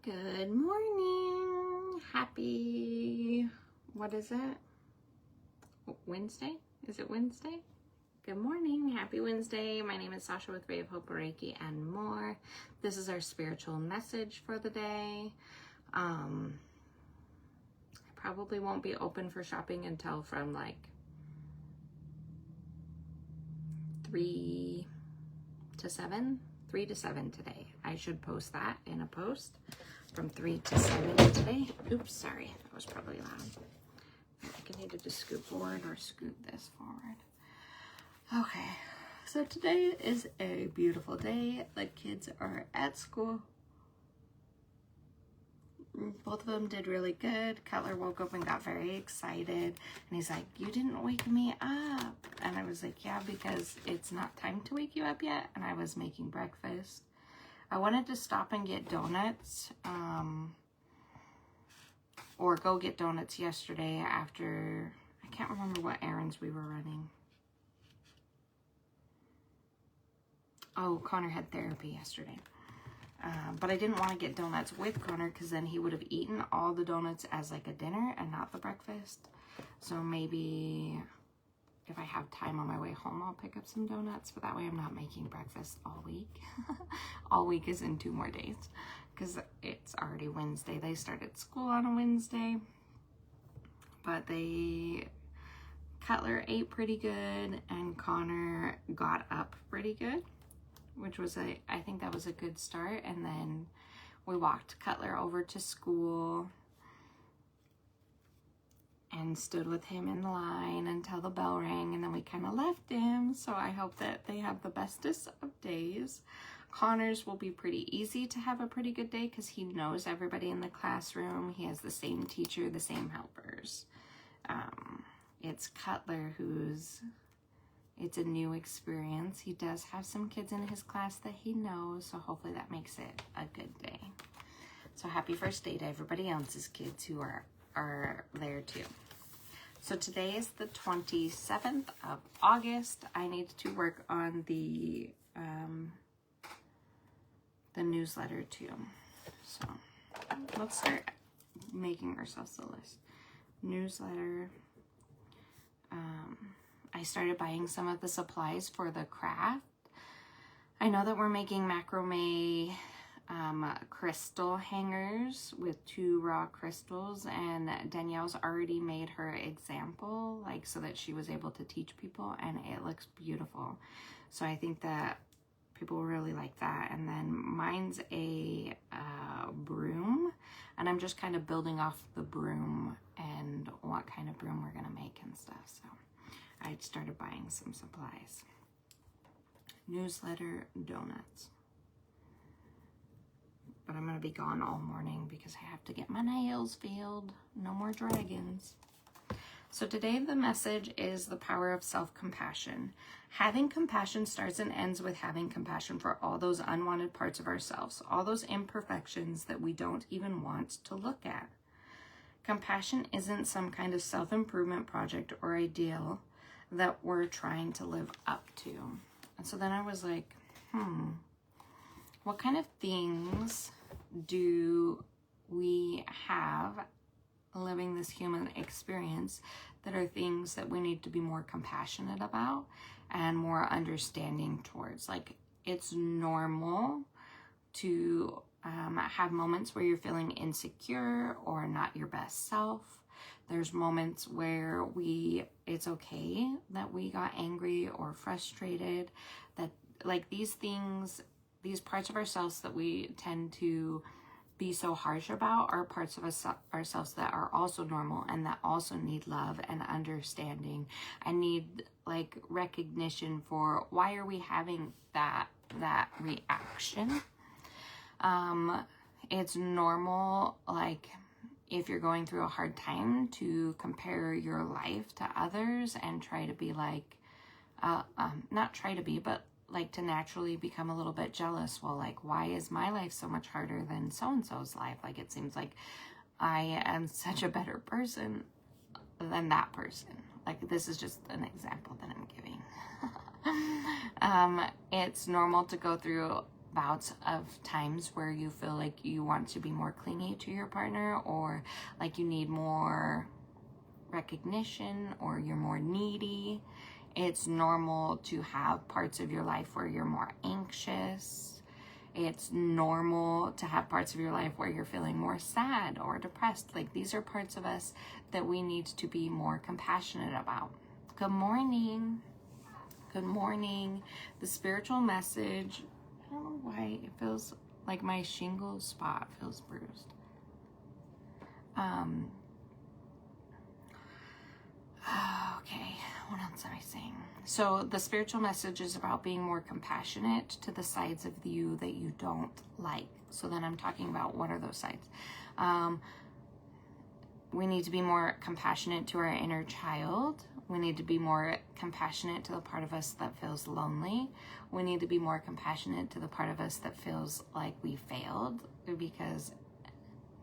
Good morning. Happy, what is it? Wednesday? Is it Wednesday? Good morning. Happy Wednesday. My name is Sasha with Ray of Hope Reiki and more. This is our spiritual message for the day. I probably won't be open for shopping until from like 3 to 7 today. I should post that in a post from 3 to 7 today. Oops, sorry, that was probably loud. I think I needed to scoot forward or scoot this forward. Okay, so today is a beautiful day. The kids are at school. Both of them did really good. Cutler woke up and got very excited. And he's like, "You didn't wake me up." And I was like, "Yeah, because it's not time to wake you up yet." And I was making breakfast. I wanted to stop and get donuts. Or go get donuts yesterday after, I can't remember what errands we were running. Oh, Connor had therapy yesterday. But I didn't want to get donuts with Connor because then he would have eaten all the donuts as like a dinner and not the breakfast. So maybe if I have time on my way home, I'll pick up some donuts. But that way I'm not making breakfast all week. All week is in 2 more days because it's already Wednesday. They started school on a Wednesday. But Cutler ate pretty good and Connor got up pretty good, which was I think that was a good start. And then we walked Cutler over to school and stood with him in line until the bell rang, and then we kind of left him. So I hope that they have the bestest of days. Connor's will be pretty easy to have a pretty good day because he knows everybody in the classroom. He has the same teacher, the same helpers. It's Cutler it's a new experience. He does have some kids in his class that he knows, so hopefully that makes it a good day. So happy first day to everybody else's kids who are there too. So today is the 27th of August. I need to work on the newsletter too. So let's start making ourselves a list. Newsletter. I started buying some of the supplies for the craft. I know that we're making macrame crystal hangers with 2 raw crystals, and Danielle's already made her example, like so that she was able to teach people, and it looks beautiful. So I think that people really like that. And then mine's a broom, and I'm just kind of building off the broom and what kind of broom we're gonna make and stuff. So I started buying some supplies. Newsletter, donuts. But I'm going to be gone all morning because I have to get my nails filled. No more dragons. So today the message is the power of self-compassion. Having compassion starts and ends with having compassion for all those unwanted parts of ourselves, all those imperfections that we don't even want to look at. Compassion isn't some kind of self-improvement project or ideal that we're trying to live up to. And so then I was like, what kind of things do we have living this human experience that are things that we need to be more compassionate about and more understanding towards? Like, it's normal to have moments where you're feeling insecure or not your best self. There's moments where it's okay that we got angry or frustrated, that like these things, these parts of ourselves that we tend to be so harsh about are parts of ourselves that are also normal and that also need love and understanding and need like recognition for why are we having that reaction. It's normal, like if you're going through a hard time, to compare your life to others and try to be like, not try to be, but like to naturally become a little bit jealous. Well, like, why is my life so much harder than so-and-so's life? Like, it seems like I am such a better person than that person. Like, this is just an example that I'm giving. It's normal to go through bouts of times where you feel like you want to be more clingy to your partner, or like you need more recognition, or you're more needy. It's normal to have parts of your life where you're more anxious. It's normal to have parts of your life where you're feeling more sad or depressed. Like, these are parts of us that we need to be more compassionate about. Good morning. Good morning. The spiritual message, I don't know why it feels like my shingle spot feels bruised. Okay, what else am I saying? So the spiritual message is about being more compassionate to the sides of you that you don't like. So then I'm talking about, what are those sides? We need to be more compassionate to our inner child. We need to be more compassionate to the part of us that feels lonely. We need to be more compassionate to the part of us that feels like we failed, because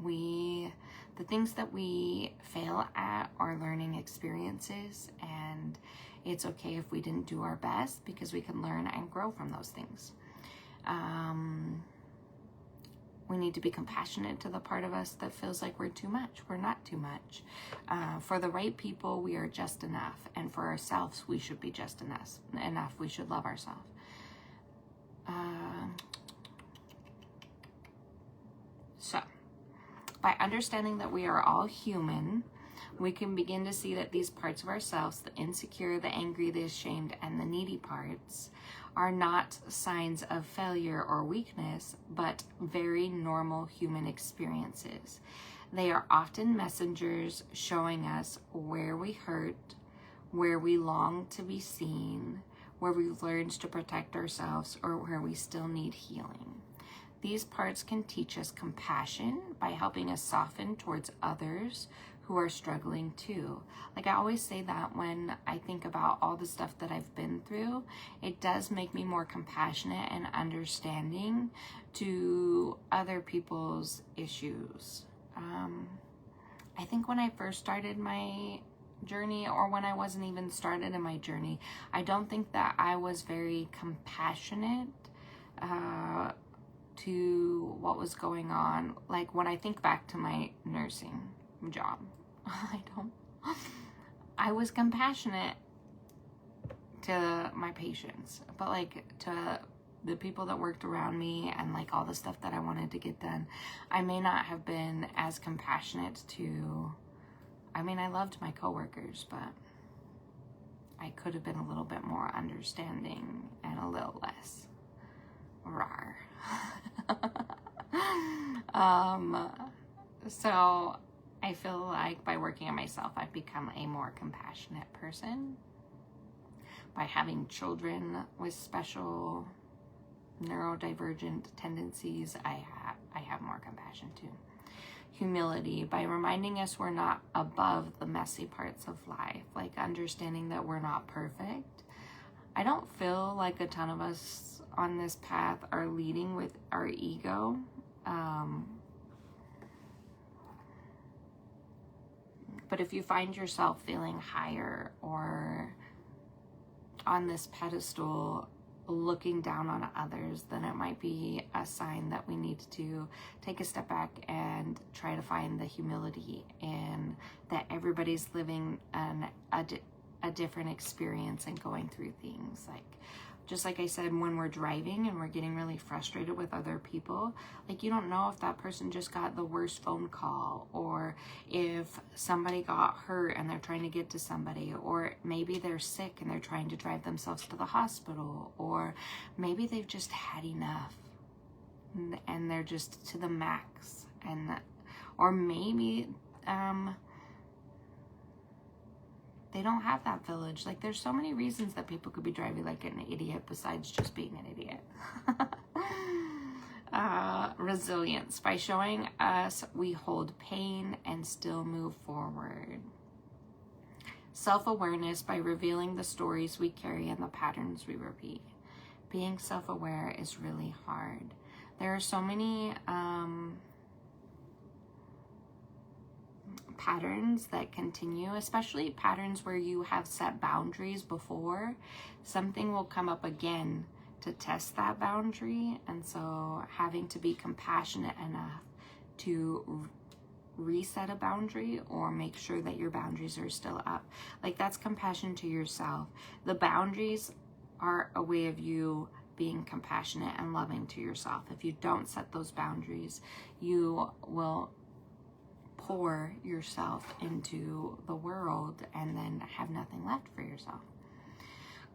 the things that we fail at are learning experiences, and it's okay if we didn't do our best, because we can learn and grow from those things. We need to be compassionate to the part of us that feels like we're too much. We're not too much. For the right people, we are just enough. And for ourselves, we should be just enough. We should love ourselves. So, by understanding that we are all human, we can begin to see that these parts of ourselves, the insecure, the angry, the ashamed, and the needy parts, are not signs of failure or weakness, but very normal human experiences. They are often messengers showing us where we hurt, where we long to be seen, where we've learned to protect ourselves, or where we still need healing. These parts can teach us compassion by helping us soften towards others who are struggling too. Like, I always say that when I think about all the stuff that I've been through, it does make me more compassionate and understanding to other people's issues. I think when I first started my journey, or when I wasn't even started in my journey, I don't think that I was very compassionate to what was going on. Like, when I think back to my nursing job, I was compassionate to my patients, but like to the people that worked around me and like all the stuff that I wanted to get done, I may not have been as compassionate to, I mean, I loved my coworkers, but I could have been a little bit more understanding and a little less rawr. So I feel like by working on myself, I've become a more compassionate person. By having children with special neurodivergent tendencies, I have more compassion too. Humility, by reminding us we're not above the messy parts of life, like understanding that we're not perfect. I don't feel like a ton of us on this path are leading with our ego. But if you find yourself feeling higher or on this pedestal looking down on others, then it might be a sign that we need to take a step back and try to find the humility in that everybody's living a different experience and going through things. Like, just like I said, when we're driving and we're getting really frustrated with other people, like, you don't know if that person just got the worst phone call, or if somebody got hurt and they're trying to get to somebody, or maybe they're sick and they're trying to drive themselves to the hospital, or maybe they've just had enough and they're just to the max, and or maybe they don't have that village. Like, there's so many reasons that people could be driving like an idiot besides just being an idiot. Resilience, by showing us we hold pain and still move forward. Self-awareness, by revealing the stories we carry and the patterns we repeat. Being self-aware is really hard. There are so many patterns that continue, especially patterns where you have set boundaries before. Something will come up again to test that boundary. And so having to be compassionate enough to reset a boundary or make sure that your boundaries are still up. Like, that's compassion to yourself. The boundaries are a way of you being compassionate and loving to yourself. If you don't set those boundaries, you will pour yourself into the world and then have nothing left for yourself.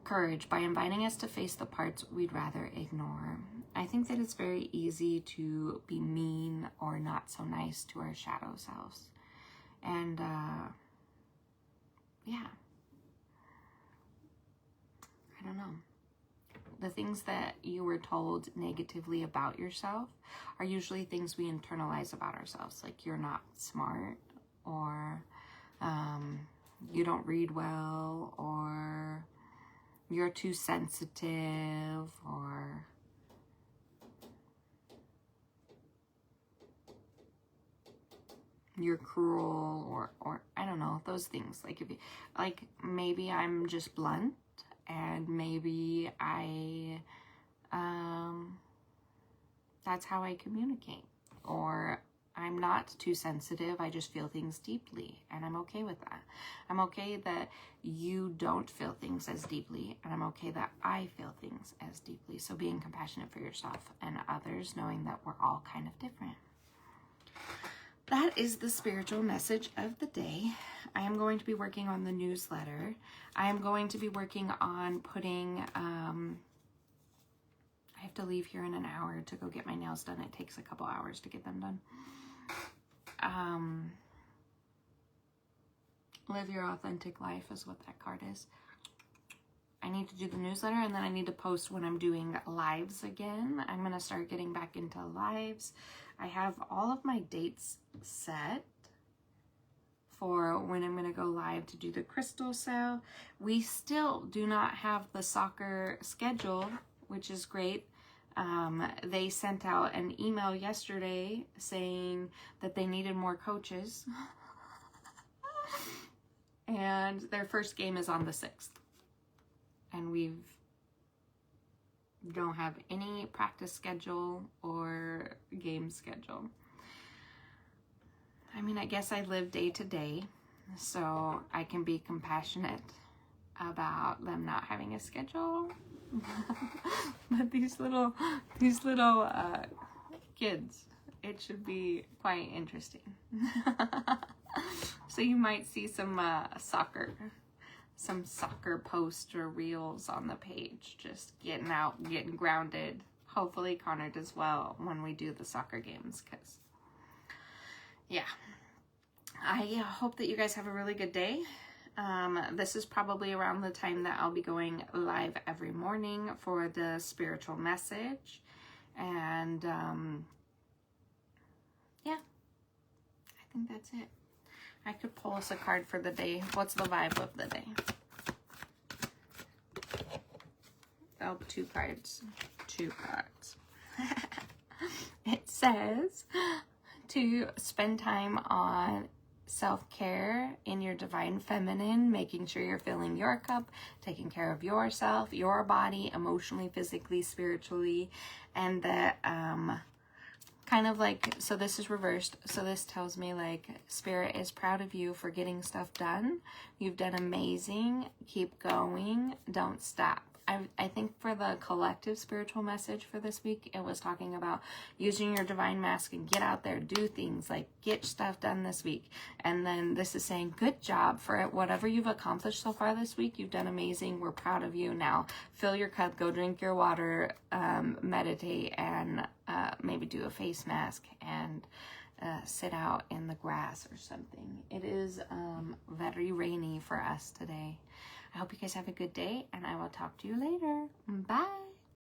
Courage, by inviting us to face the parts we'd rather ignore. I think that it's very easy to be mean or not so nice to our shadow selves. And yeah, I don't know. The things that you were told negatively about yourself are usually things we internalize about ourselves. Like, you're not smart, or you don't read well, or you're too sensitive, or you're cruel, or I don't know, those things. Like, if you, like, maybe I'm just blunt, and maybe I that's how I communicate, or I'm not too sensitive, I just feel things deeply, and I'm okay with that. I'm okay that you don't feel things as deeply, and I'm okay that I feel things as deeply. So being compassionate for yourself and others, knowing that we're all kind of different. That is the spiritual message of the day. I am going to be working on the newsletter. I am going to be working on putting, I have to leave here in an hour to go get my nails done. It takes a couple hours to get them done. Live your authentic life is what that card is. I need to do the newsletter, and then I need to post when I'm doing lives again. I'm going to start getting back into lives. I have all of my dates set for when I'm going to go live to do the crystal sale. We still do not have the soccer scheduled, which is great. They sent out an email yesterday saying that they needed more coaches. And their first game is on the 6th. And we don't have any practice schedule or game schedule. I mean, I guess I live day to day, so I can be compassionate about them not having a schedule. But these little kids, it should be quite interesting. So you might see some soccer posts or reels on the page, just getting out, getting grounded. Hopefully Connor does well when we do the soccer games, because yeah, I hope that you guys have a really good day. This is probably around the time that I'll be going live every morning for the spiritual message. And yeah, I think that's it. I could pull us a card for the day. What's the vibe of the day? Oh, two cards. It says to spend time on self-care in your divine feminine, making sure you're filling your cup, taking care of yourself, your body, emotionally, physically, spiritually, and that kind of like, so this is reversed. So this tells me, like, Spirit is proud of you for getting stuff done. You've done amazing. Keep going. Don't stop. I think for the collective spiritual message for this week, it was talking about using your divine mask and get out there, do things, like get stuff done this week. And then this is saying, good job for it. Whatever you've accomplished so far this week, you've done amazing. We're proud of you. Now fill your cup, go drink your water, meditate, and maybe do a face mask and sit out in the grass or something. It is very rainy for us today. I hope you guys have a good day, and I will talk to you later. Bye.